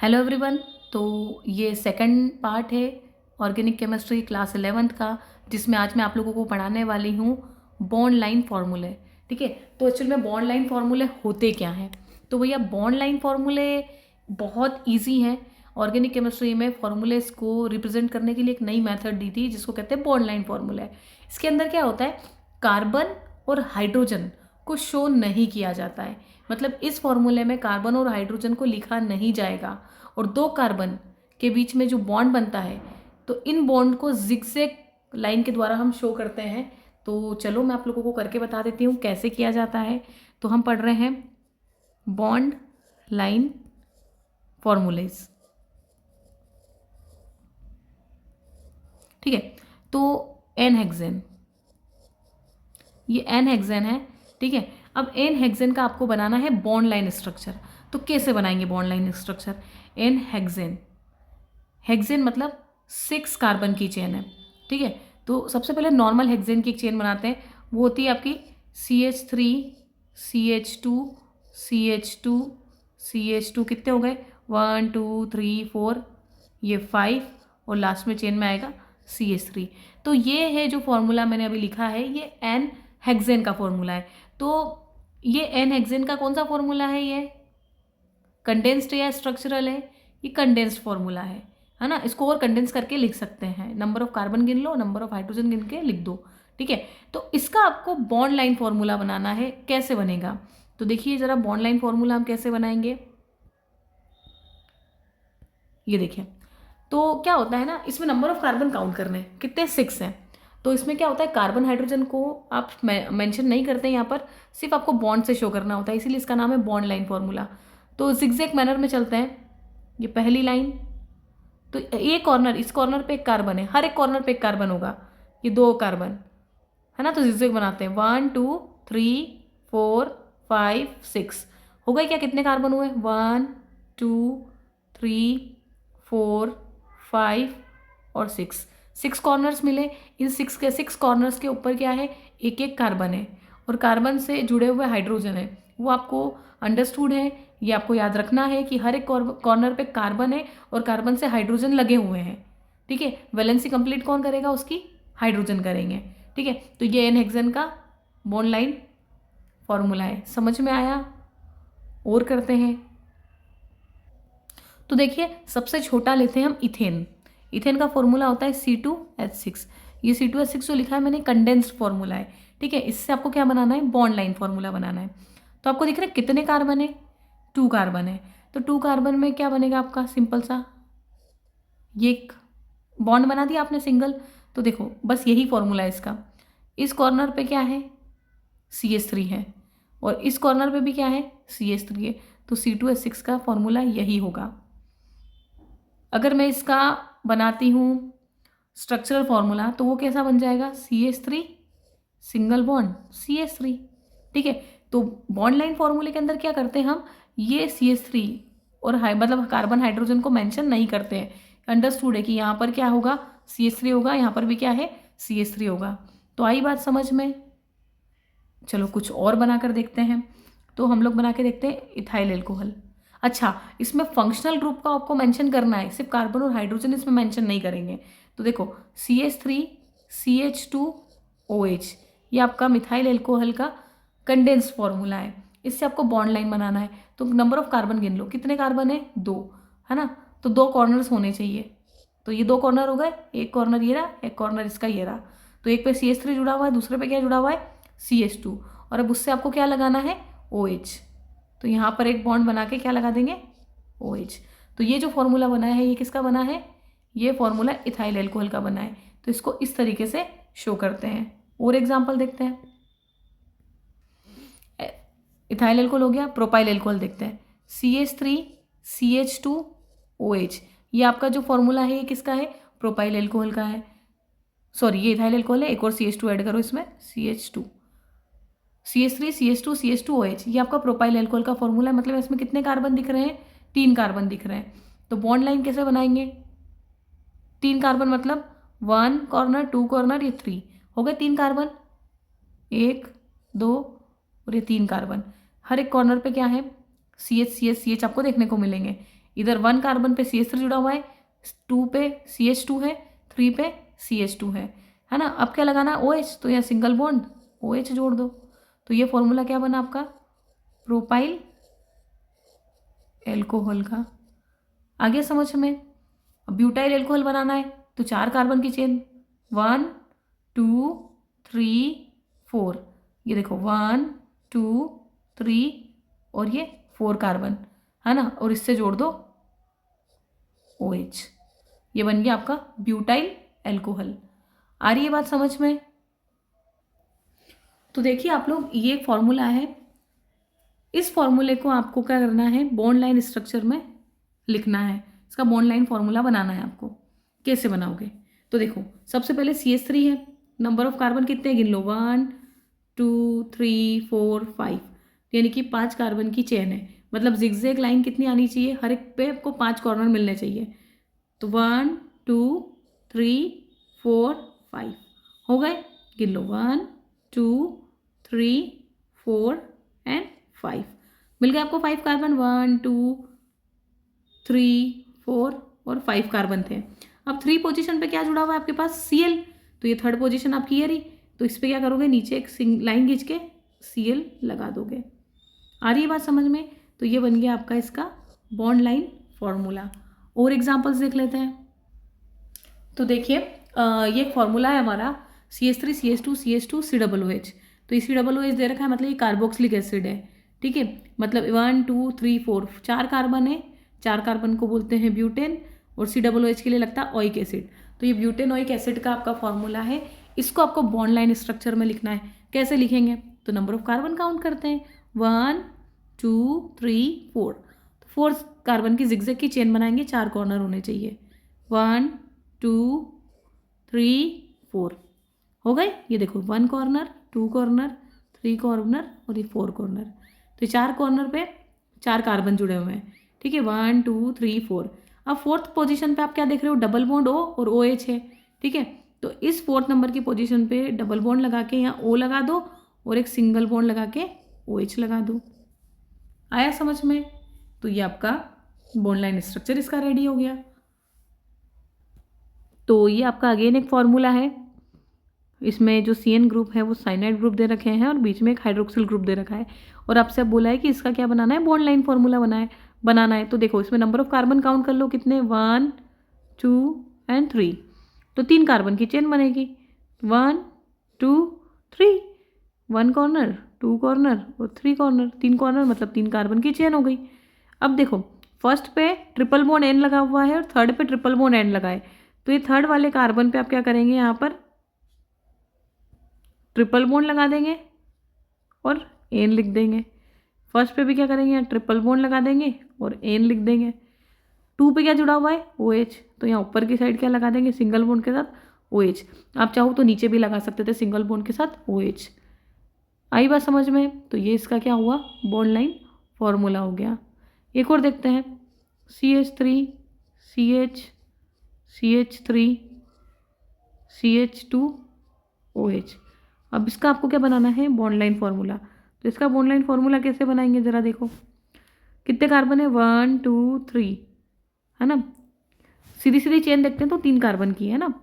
Hello everyone. तो ये second part है ऑर्गेनिक केमिस्ट्री क्लास 11th का, जिसमें आज मैं आप लोगों को पढ़ाने वाली हूँ बॉन्ड लाइन फार्मूले। ठीक है, तो एक्चुअल में बॉन्ड लाइन फार्मूले होते क्या हैं। तो भैया बॉन्ड लाइन फार्मूले बहुत इजी हैं। ऑर्गेनिक केमिस्ट्री में फार्मूलेस को रिप्रेजेंट करने के लिए एक नई मेथड दी थी जिसको कहते हैं बॉन्ड लाइन फार्मूला। इसके अंदर क्या होता है, कार्बन और हाइड्रोजन को शो नहीं किया जाता है। मतलब इस फॉर्मूले में कार्बन और हाइड्रोजन को लिखा नहीं जाएगा, और दो कार्बन के बीच में जो बॉन्ड बनता है तो इन बॉन्ड को जिगजैग लाइन के द्वारा हम शो करते हैं। तो चलो मैं आप लोगों को करके बता देती हूँ कैसे किया जाता है। तो हम पढ़ रहे हैं बॉन्ड लाइन फॉर्मूलेज। ठीक है, तो एन हेक्सेन, ये एन हेक्सेन है। ठीक है, अब एन हेक्सेन का आपको बनाना है बॉन्ड लाइन स्ट्रक्चर। तो कैसे बनाएंगे bond line structure. N hexane, hexane मतलब 6 कार्बन की चेन है। ठीक है, तो सबसे पहले नॉर्मल हेक्सेन की एक चेन बनाते हैं। वो होती है आपकी CH3 CH2 CH2 CH2, कितने हो गए 1 2 3 4, ये 5, और लास्ट में चेन में आएगा CH3। तो ये है जो फॉर्मूला मैंने अभी लिखा है, ये एन हेक्सेन का फॉर्मूला है। तो ये एन हेक्सेन का कौन सा फॉर्मूला है, ये कंडेंस्ड या स्ट्रक्चरल है, ये कंडेंस्ड फॉर्मूला है ना। इसको और कंडेंस करके लिख सकते हैं, नंबर ऑफ कार्बन गिन लो, नंबर ऑफ हाइड्रोजन गिन के लिख दो। ठीक है, तो इसका आपको बॉन्ड लाइन फॉर्मूला बनाना है। कैसे बनेगा, तो देखिए जरा बॉन्ड लाइन फॉर्मूला हम कैसे बनाएंगे। ये देखिए, तो क्या होता है ना, इसमें नंबर ऑफ कार्बन काउंट करने हैं, कितने 6 हैं। तो इसमें क्या होता है, कार्बन हाइड्रोजन को आप मेंशन नहीं करते यहाँ पर, सिर्फ आपको बॉन्ड से शो करना होता है, इसीलिए इसका नाम है बॉन्ड लाइन फॉर्मूला। तो जिगजैग मैनर में चलते हैं। ये पहली लाइन, तो ये कॉर्नर, इस कॉर्नर पे एक कार्बन है, हर एक कॉर्नर पे एक कार्बन होगा, ये 2 कार्बन है ना। तो जिगजैग बनाते हैं 1 2 3 4 5 6, हो गए क्या, कितने कार्बन हुए 1 2 3 4 5 और 6 कॉर्नर्स मिले। इन 6 कॉर्नर्स के ऊपर क्या है, एक एक कार्बन है, और कार्बन से जुड़े हुए हाइड्रोजन है। वो आपको अंडरस्टूड है, ये आपको याद रखना है कि हर एक कॉर्नर पे कार्बन है और कार्बन से हाइड्रोजन लगे हुए हैं। ठीक है, वैलेंसी कंप्लीट कौन करेगा, उसकी हाइड्रोजन करेंगे। ठीक है, तो ये एन हेक्सेन का बॉन्ड लाइन फॉर्मूला है। समझ में आया, और करते हैं। तो देखिए सबसे छोटा लेते हैं हम इथेन। इथेन का फॉर्मूला होता है C2H6। ये C2H6 जो लिखा है मैंने कंडेंस्ड फॉर्मूला है। ठीक है, इससे आपको क्या बनाना है, बॉन्ड लाइन फॉर्मूला बनाना है। तो आपको दिख रहा है कितने कार्बन है, 2 कार्बन है। तो 2 कार्बन में क्या बनेगा आपका, सिंपल सा ये एक बॉन्ड बना दिया आपने सिंगल। तो देखो बस यही फॉर्मूला है इसका। इस कॉर्नर पे क्या है, CH3 है, और इस कॉर्नर पे भी क्या है, CH3 है। तो C2H6 का फॉर्मूला यही होगा। अगर मैं इसका बनाती हूँ स्ट्रक्चरल फॉर्मूला, तो वो कैसा बन जाएगा, CH3 सिंगल बॉन्ड CH3। ठीक है, तो बॉन्ड लाइन फॉर्मूले के अंदर क्या करते हैं हम, ये CH3 और मतलब कार्बन हाइड्रोजन को मेंशन नहीं करते हैं। अंडरस्टूड है कि यहाँ पर क्या होगा, CH3 होगा, यहाँ पर भी क्या है, CH3 होगा। तो आई बात समझ में। चलो कुछ और बना कर देखते हैं। तो हम लोग बना के देखते हैं इथाइल एल्कोहल। अच्छा, इसमें फंक्शनल ग्रुप का आपको मेंशन करना है, सिर्फ कार्बन और हाइड्रोजन इसमें मेंशन नहीं करेंगे। तो देखो CH3 CH2OH, ये आपका मिथाइल एल्कोहल का कंडेंस्ड फॉर्मूला है। इससे आपको बॉन्ड लाइन बनाना है। तो नंबर ऑफ कार्बन गिन लो, कितने कार्बन है, 2 है ना। तो 2 कॉर्नर्स होने चाहिए। तो ये 2 कॉर्नर हो गए, एक कॉर्नर ये रहा, एक कॉर्नर इसका ये रहा। तो एक पे CH3 जुड़ा हुआ है, दूसरे पे क्या जुड़ा हुआ है, CH2, और अब उससे आपको क्या लगाना है, OH। तो यहाँ पर एक बॉन्ड बना के क्या लगा देंगे, OH। तो ये जो फॉर्मूला बना है ये किसका बना है, ये फॉर्मूला इथाइल एल्कोहल का बना है। तो इसको इस तरीके से शो करते हैं। और एग्जांपल देखते हैं। इथाइल एल्कोहल हो गया, प्रोपाइल एल्कोहल देखते हैं, CH3 CH2OH। ये आपका जो फॉर्मूला है ये किसका है, प्रोपाइल एल्कोहल का है। सॉरी, ये इथाइल एल्कोहल है, एक और CH2 ऐड करो इसमें, CH2 CH3 CH2 CH2OH, ये आपका प्रोपाइल एल्कोहल का फॉर्मूला है। मतलब इसमें कितने कार्बन दिख रहे हैं, 3 कार्बन दिख रहे हैं। तो बॉन्ड लाइन कैसे बनाएंगे, 3 कार्बन मतलब 1 कॉर्नर 2 कॉर्नर, ये 3 हो गए, 3 कार्बन, 1 2 और ये 3 कार्बन। हर एक कॉर्नर पे क्या है, CH CH CH आपको देखने को मिलेंगे। इधर 1 कार्बन पे CH3 जुड़ा हुआ है, 2 पे CH2 है, 3 पे CH2 है ना। अब क्या लगाना है OH, तो यहाँ सिंगल बॉन्ड OH जोड़ दो। तो ये फॉर्मूला क्या बना आपका, प्रोपाइल एल्कोहल का। आ गया समझ में। अब ब्यूटाइल एल्कोहल बनाना है तो 4 कार्बन की चेन, 1 2 3 4, ये देखो 1 2 3 और ये 4 कार्बन है ना, और इससे जोड़ दो OH, ये बन गया आपका ब्यूटाइल एल्कोहल। आ रही है बात समझ में। तो देखिए आप लोग, ये एक फॉर्मूला है, इस फॉर्मूले को आपको क्या करना है, बॉन्ड लाइन स्ट्रक्चर में लिखना है, इसका बॉन्ड लाइन फॉर्मूला बनाना है आपको। कैसे बनाओगे, तो देखो सबसे पहले CH3 है, नंबर ऑफ कार्बन कितने गिन लो, 1 2 3 4 5, यानी कि 5 कार्बन की चेन है। मतलब जिगजैग लाइन कितनी आनी चाहिए, हर एक पे आपको 5 कॉर्नर मिलने चाहिए। तो 1 2 3 4 5 हो गए, गिन लो 1 2 3 4 एंड 5, मिल गए आपको 5 कार्बन, 1 2 3 4 और 5 कार्बन थे। अब 3 पोजीशन पे क्या जुड़ा हुआ है आपके पास, Cl, तो ये 3rd पोजीशन आपकी ये रही, तो इस पे क्या करोगे, नीचे एक लाइन खींच के Cl लगा दोगे। आ रही है बात समझ में। तो ये बन गया आपका इसका बॉन्ड लाइन फॉर्मूला। और एग्जांपल्स देख लेते हैं। तो देखिए ये एक फॉर्मूला है हमारा, CH3 CH2 CH2 COOH। तो ये COOH दे रखा है, मतलब ये कार्बोक्सिलिक एसिड है, ठीक है। मतलब 1 2 3 4 4 कार्बन है, 4 कार्बन को बोलते हैं ब्यूटेन, और COOH के लिए लगता है ओइक एसिड। तो ये ब्यूटेनोइक एसिड का आपका फॉर्मूला है, इसको आपको बॉन्ड लाइन स्ट्रक्चर में लिखना है। कैसे लिखेंगे, तो नंबर ऑफ कार्बन काउंट करते हैं, 1 2 3 4, 4 कार्बन की जिगजैग की चेन बनाएंगे, 4 कॉर्नर होने चाहिए, 1 2 3 4 हो गए। ये देखो 1 कॉर्नर 2 कॉर्नर 3 कॉर्नर और ये 4 कॉर्नर, तो 4 कॉर्नर पे 4 कार्बन जुड़े हुए हैं, ठीक है, 1 2 3 4। अब 4th पोजीशन पे आप क्या देख रहे हो, डबल बॉन्ड O और OH है, ठीक है। तो इस 4th नंबर की पोजीशन पे डबल बॉन्ड लगा के यहाँ O लगा दो और एक सिंगल बॉन्ड लगा के OH लगा दो। आया समझ में। तो ये आपका बॉन्ड लाइन स्ट्रक्चर इसका रेडी हो गया। तो ये आपका अगेन एक फॉर्मूला है, इसमें जो CN ग्रुप है वो साइनाइड ग्रुप दे रखे हैं और बीच में एक हाइड्रोक्सिल ग्रुप दे रखा है, और आपसे अब बोला है कि इसका क्या बनाना है, बॉन्ड लाइन फॉर्मूला बनाना है। तो देखो इसमें नंबर ऑफ कार्बन काउंट कर लो, कितने, 1 2 एंड 3, तो 3 कार्बन की चेन बनेगी, 1 2 3, 1 कॉर्नर 2 कॉर्नर और 3 कॉर्नर, 3 कॉर्नर मतलब 3 कार्बन की चेन हो गई। अब देखो फर्स्ट पे ट्रिपल बॉन्ड N लगा हुआ है और थर्ड पे ट्रिपल बॉन्ड N लगा है, तो ये थर्ड वाले कार्बन पे आप क्या करेंगे, यहाँ पर ट्रिपल बॉन्ड लगा देंगे और N लिख देंगे। फर्स्ट पे भी क्या करेंगे, यहाँ ट्रिपल बॉन्ड लगा देंगे और N लिख देंगे। 2 पे क्या जुड़ा हुआ है, OH, तो यहाँ ऊपर की साइड क्या लगा देंगे, सिंगल बॉन्ड के साथ OH। आप चाहो तो नीचे भी लगा सकते थे सिंगल बॉन्ड के साथ OH। आई बात समझ में। तो ये इसका क्या हुआ, बॉन्ड लाइन फॉर्मूला हो गया। एक और देखते हैं, CH3 CH CH3 CH2 OH। अब इसका आपको क्या बनाना है, बॉन्ड लाइन फॉर्मूला। तो इसका बॉन्ड लाइन फॉर्मूला कैसे बनाएंगे, ज़रा देखो कितने कार्बन है, 1 2 3 है ना। सीधी सीधी चेन देखते हैं तो 3 कार्बन की है ना,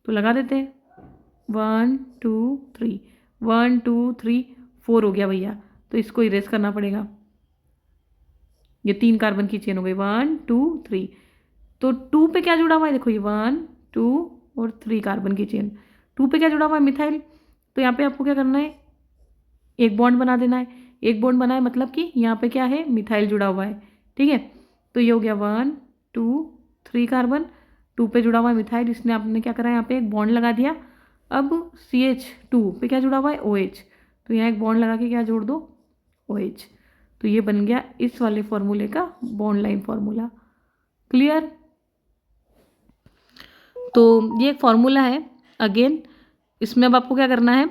तो लगा देते हैं 1 2 3 1 2 3 4 हो गया भैया, तो इसको इरेज करना पड़ेगा। ये 3 कार्बन की चेन हो गई, 1 2 3। तो 2 पे क्या जुड़ा हुआ है, देखो ये 1 2 और 3 कार्बन की चेन। 2 पे क्या जुड़ा हुआ है, मिथाइल, तो यहाँ पे आपको क्या करना है, एक बॉन्ड बना देना है। एक बॉन्ड बनाए मतलब कि यहाँ पे क्या है, मिथाइल जुड़ा हुआ है, ठीक है। तो ये हो गया 1 2 3 कार्बन, 2 पे जुड़ा हुआ है मिथाइल, इसने आपने क्या करा, यहाँ पे एक बॉन्ड लगा दिया। अब CH2 पे क्या जुड़ा हुआ है, OH, तो यहाँ एक बॉन्ड लगा के क्या जोड़ दो, OH। तो ये बन गया इस वाले फॉर्मूले का बॉन्ड लाइन फॉर्मूला। क्लियर। तो ये एक फॉर्मूला है, अगेन इसमें अब आपको क्या करना है,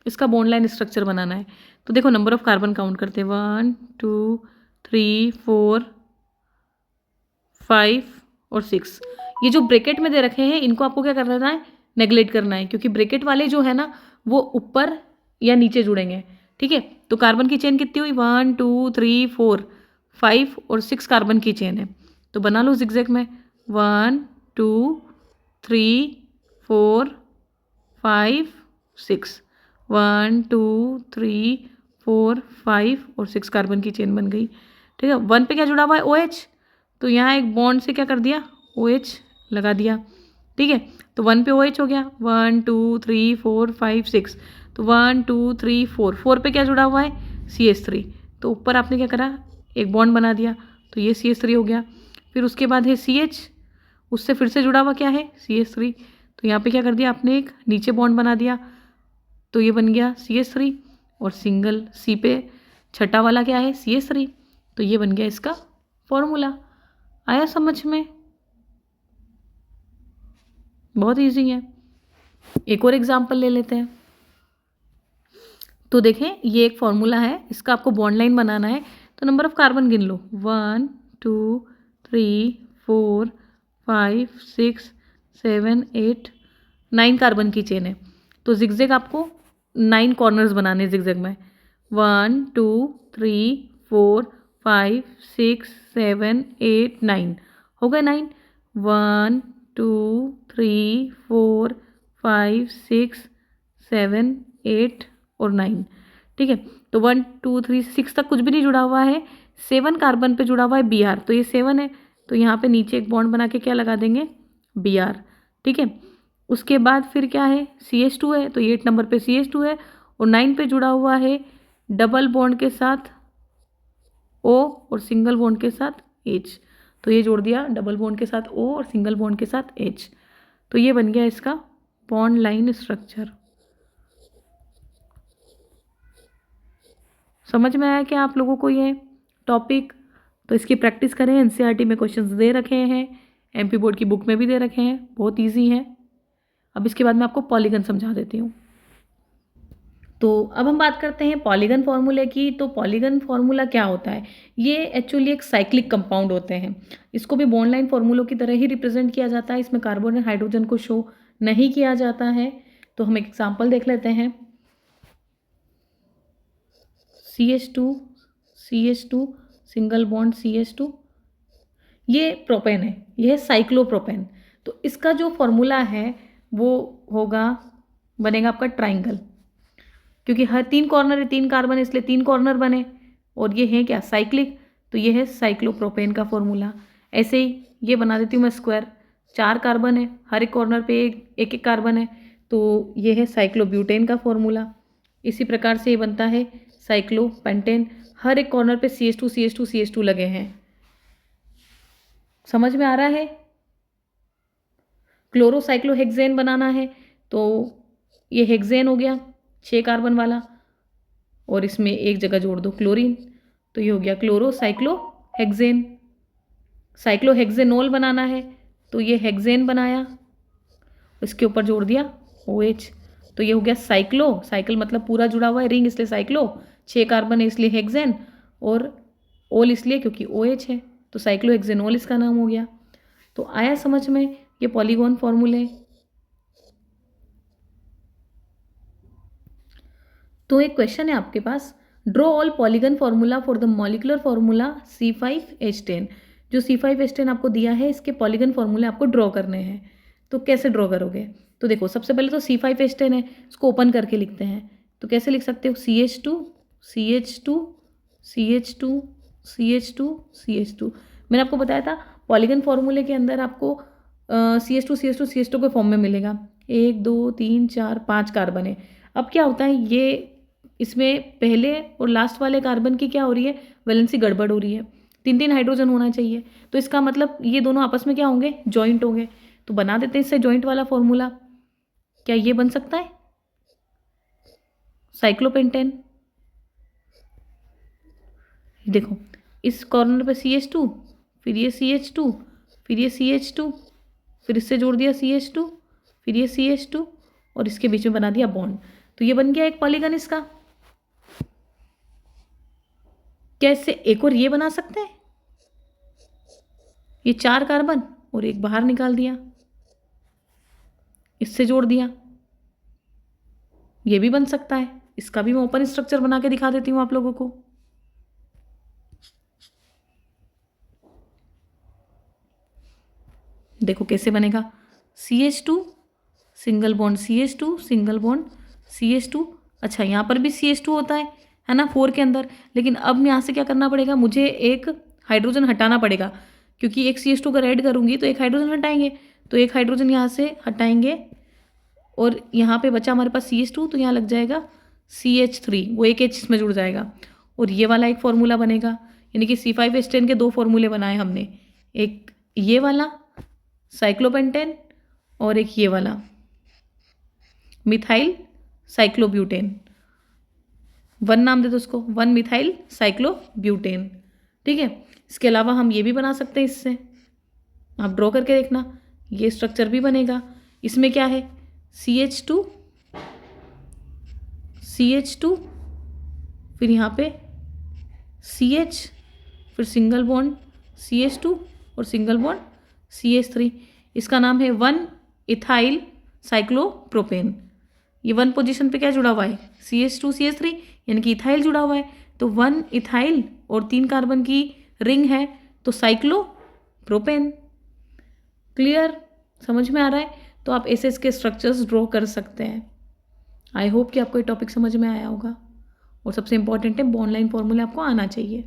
इसका बॉन्ड लाइन स्ट्रक्चर बनाना है। तो देखो नंबर ऑफ कार्बन काउंट करते हैं, 1 2 3 4 5 और 6। ये जो ब्रैकेट में दे रखे हैं इनको आपको क्या करना है, नेगलेक्ट करना है, क्योंकि ब्रैकेट वाले जो है ना वो ऊपर या नीचे जुड़ेंगे, ठीक है। तो कार्बन की चेन कितनी हुई, 1 2 3 4 5 और 6 कार्बन की चेन है। तो बना लो जिगजैग में 1 2 3 4 5 6 1 2 3 4 5 और 6 कार्बन की चेन बन गई। ठीक है, 1 पे क्या जुड़ा हुआ है OH, तो यहाँ एक बॉन्ड से क्या कर दिया OH लगा दिया। ठीक है, तो 1 पे OH हो गया 1 2 3 4 5 6, तो 1 2 3 4 पे क्या जुड़ा हुआ है CH3, तो ऊपर आपने क्या करा एक बॉन्ड बना दिया, तो ये CH3 हो गया। फिर उसके बाद है CH, उससे फिर से जुड़ा हुआ क्या है CH3, तो यहाँ पे क्या कर दिया आपने एक नीचे बॉन्ड बना दिया, तो ये बन गया CH3 और सिंगल C पे छठा वाला क्या है CH3, तो ये बन गया इसका फॉर्मूला। आया समझ में? बहुत इजी है। एक और एग्जांपल ले लेते हैं। तो देखें ये एक फॉर्मूला है, इसका आपको बॉन्ड लाइन बनाना है, तो नंबर ऑफ कार्बन गिन लो 1 2 3 4 5 6 7 8 9 कार्बन की चेन है, तो जिगजैग आपको 9 कॉर्नर्स बनाने हैं जिगजैग में 1 2 3 4 5 6 7 8 9 हो गए 9 1 2 3 4 5 6 7 8 और 9। ठीक है, तो 1 2 3 6 तक कुछ भी नहीं जुड़ा हुआ है, 7 कार्बन पे जुड़ा हुआ है Br, तो ये 7 है, तो यहाँ पे नीचे एक बॉन्ड बना के क्या लगा देंगे Br। ठीक है, उसके बाद फिर क्या है CH2 है, तो 8 नंबर पे CH2 है और 9 पे जुड़ा हुआ है डबल बॉन्ड के साथ O और सिंगल बॉन्ड के साथ H, तो ये जोड़ दिया डबल बॉन्ड के साथ O और सिंगल बॉन्ड के साथ H, तो ये बन गया इसका बॉन्ड लाइन स्ट्रक्चर। समझ में आया क्या आप लोगों को ये टॉपिक? तो इसकी प्रैक्टिस करें, NCERT में क्वेश्चंस दे रखे हैं, MP बोर्ड की बुक में भी दे रखे हैं, बहुत इजी है। अब इसके बाद मैं आपको पॉलीगन समझा देती हूँ। तो अब हम बात करते हैं पॉलीगन फार्मूले की। तो पॉलीगन फार्मूला क्या होता है? ये एक्चुअली एक साइक्लिक कंपाउंड होते हैं, इसको भी बॉन्ड लाइन फार्मूलों की तरह ही रिप्रेजेंट किया जाता है, इसमें कार्बन और हाइड्रोजन को शो नहीं किया जाता है। तो हम एक एग्जाम्पल देख लेते हैं। CH2 सिंगल बॉन्ड CH2, ये प्रोपेन है, ये है साइक्लोप्रोपेन। तो इसका जो फॉर्मूला है वो होगा, बनेगा आपका ट्राइंगल, क्योंकि हर 3 कॉर्नर है 3 कार्बन, इसलिए 3 कॉर्नर बने, और ये है क्या साइक्लिक, तो ये है साइक्लोप्रोपेन का फॉर्मूला। ऐसे ही ये बना देती हूँ मैं स्क्वायर, 4 कार्बन है, हर एक कॉर्नर पे एक एक कार्बन है, तो ये है साइक्लोब्यूटेन का फॉर्मूला। इसी प्रकार से ये बनता है साइक्लोपेंटेन, हर एक कॉर्नर पे CH2 लगे हैं। समझ में आ रहा है? क्लोरोसाइक्लोहेक्सेन बनाना है, तो ये हेक्सेन हो गया 6 कार्बन वाला, और इसमें एक जगह जोड़ दो क्लोरीन, तो ये हो गया क्लोरोसाइक्लोहेक्सेन। साइक्लोहेक्सेनोल बनाना है, तो ये हेक्सेन बनाया, इसके ऊपर जोड़ दिया OH, तो ये हो गया साइकिल मतलब पूरा जुड़ा हुआ है, रिंग इसलिए साइक्लो, 6 कार्बन है इसलिए हेक्सेन, और ओल इसलिए क्योंकि OH है, तो साइक्लोहेक्सेनोल इसका नाम हो गया। तो आया समझ में ये पॉलीगॉन फॉर्मूले? तो एक क्वेश्चन है आपके पास, draw all polygon formula for the molecular formula C5H10। जो C5H10 आपको दिया है, इसके पॉलीगन फॉर्मूले आपको ड्रॉ करने हैं, तो कैसे ड्रॉ करोगे? तो देखो सबसे पहले तो C5H10 है, इसको ओपन करके लिखते हैं, तो कैसे लिख सकते हो CH2 CH2 CH2 CH2 CH2। मैंने आपको बताया था पॉलीगन फॉर्मूले के अंदर आपको CH2 के फॉर्म में मिलेगा, 1 2 3 4 5 कार्बन है। अब क्या होता है, ये इसमें पहले और लास्ट वाले कार्बन की क्या हो रही है, वैलेंसी गड़बड़ हो रही है, 3 हाइड्रोजन होना चाहिए, तो इसका मतलब ये दोनों आपस में क्या होंगे, जॉइंट होंगे। तो बना देते हैं इससे जॉइंट वाला फॉर्मूला। क्या ये बन सकता है साइक्लोपेंटेन? देखो इस कॉर्नर पे CH2, फिर ये CH2, फिर ये CH2, फिर इससे जोड़ दिया CH2, फिर ये CH2, और इसके बीच में बना दिया बॉन्ड, तो ये बन गया एक पॉलीगन इसका। क्या इससे एक और ये बना सकते हैं, ये 4 कार्बन और एक बाहर निकाल दिया, इससे जोड़ दिया, ये भी बन सकता है। इसका भी मैं ओपन स्ट्रक्चर बना के दिखा देती हूँ आप लोगों को। देखो कैसे बनेगा, CH2 single bond CH2 single bond CH2। अच्छा यहाँ पर भी CH2 होता है ना 4 के अंदर। लेकिन अब यहाँ से क्या करना पड़ेगा, मुझे एक हाइड्रोजन हटाना पड़ेगा, क्योंकि एक CH2 अगर ऐड करूँगी तो एक हाइड्रोजन हटाएंगे, तो एक हाइड्रोजन यहाँ से हटाएंगे और यहाँ पे बचा हमारे पास CH2, तो यहाँ लग जाएगा CH3, वो एक H इसमें जुड़ जाएगा और ये वाला एक फॉर्मूला बनेगा। यानी कि C5H10 के 2 फॉर्मूले बनाए हमने, एक ये वाला साइक्लोपेंटेन और एक ये वाला मिथाइल साइक्लोब्यूटेन। 1 नाम दे दो उसको, 1 मिथाइल साइक्लोब्यूटेन। ठीक है, इसके अलावा हम ये भी बना सकते हैं इससे, आप ड्रॉ करके देखना, ये स्ट्रक्चर भी बनेगा। इसमें क्या है, CH2 फिर यहाँ पे CH, फिर सिंगल बॉन्ड CH2 और सिंगल बॉन्ड CH3। इसका नाम है 1 इथाइल साइक्लोप्रोपेन। ये 1 पोजीशन पे क्या जुड़ा हुआ है, CH2 CH3, यानी कि इथाइल जुड़ा हुआ है, तो 1 इथाइल और 3 कार्बन की रिंग है, तो साइक्लोप्रोपेन। क्लियर, समझ में आ रहा है? तो आप ऐसे इसके स्ट्रक्चर्स ड्रॉ कर सकते हैं। आई होप कि आपको ये टॉपिक समझ में आया होगा। और सबसे इंपॉर्टेंट है, बॉन्ड लाइन फॉर्मूला आपको आना चाहिए।